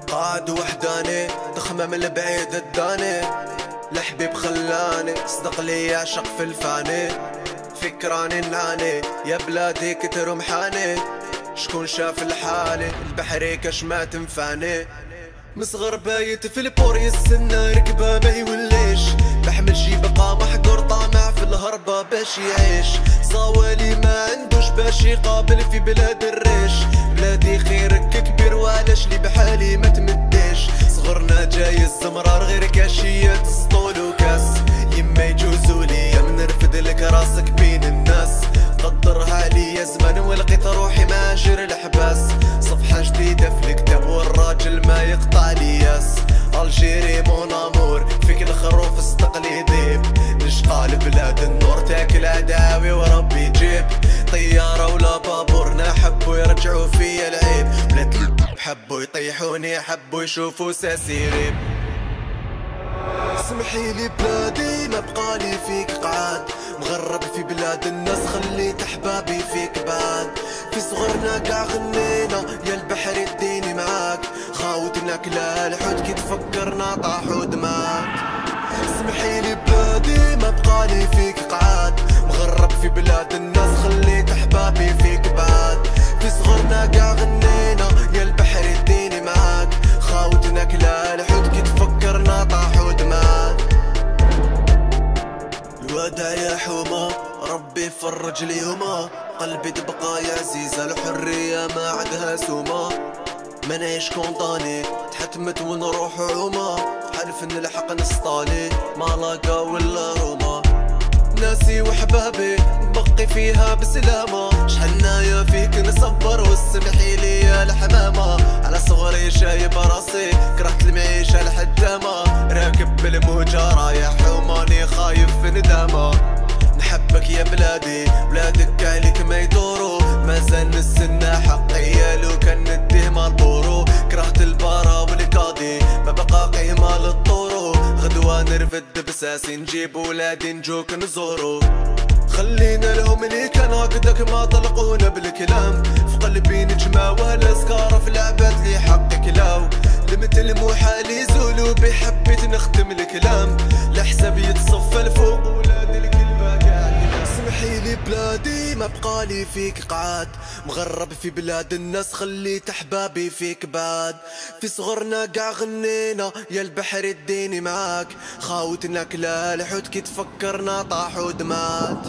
قاعد وحداني ضخمة من البعيد اداني الحبيب خلاني صدق لي يعشق في الفاني فكراني نعاني يا بلادي كتر محاني شكون شاف الحالي البحري كاش ما تنفعني مصغر بايت في البور يستنى ركبه ما يوليش بحمل شي بقى محقور طامع في الهربة باش يعيش صوالي ما عندوش باش يقابل في بلاد الريش بلادي خيرك كبير وعلاش لي بحالي ما تمديش صغرنا جاي الزمرار غير كاشيات سطول وكاس يما يجوزولي يا منرفد لك راسك بين الناس قدرها عليا زمان ولقيت روحي ماجر الحباس صفحة جديدة في الكتاب والراجل ما يقطع لي ياس الجيري مون امور فيك الخروف استقليدي نشقى لبلاد النور تاكل عداوي وربي يجيب طيارة ولا بابورنا حبوا يرجعوا فيا العيب بلاد حبوا يطيحوني حبوا يشوفوا ساسيري سمحيلي بلادي ما بقالي فيك قعاد مغرب في بلاد الناس خليت احبابي فيك بعاد في صغرنا قاع غنينا يا البحر اديني معاك خاوتنا كلا الحوت كي تفكرنا طاحوا دماك سمحيلي بلادي ما بقالي فيك قعاد مغرب في بلاد الناس خليت احبابي فيك بعاد في صغرنا قاع غنينا يا البحر اديني معاك خاوتنا كلا الحوت كي تفكرنا طاحوا دماك الوداع يا حومة ربي يفرج ليهما قلبي تبقى يا عزيزة الحرية ما عندها سومة ما نعيش كونطاني تحتمت ونروح عومة حلف ان الحق نسطالي ما لاقا ولا روما ناسي وحبابي بقي فيها بسلامة شحنايا فيك نصبر والسمحيلي يا الحمامة على صغري شايب راسي كرهت المعيشة الحدامة راكب بالموجة رايح حوماني خايف في ندامة نحبك يا بلادي بلادك عليك ما يدورو مازال نستنى حقيا لو كان نديه مال بورو كرهت البارا والقاضي ما بقى قيمة للطورو غدوة نرفد بساسي نجيب ولادي نجوك نزورو خلينا لهم اللي كان هكدك ما طلقونا بالكلام في قلبي نجمة ولا سكارة في لعبات لي حق كلاو لمثل محالي زولو بحبيت نختم الكلام لحساب يتصفى الفوق ولادي الكلبة قاعد سمحيلي بلادي ما بقالي فيك قعاد مغرب في بلاد الناس خليت احبابي فيك بعاد في صغرنا قاع غنينا يا البحر اديني معاك خاوتنا كلا الحوت كي تفكرنا طاحوا دمات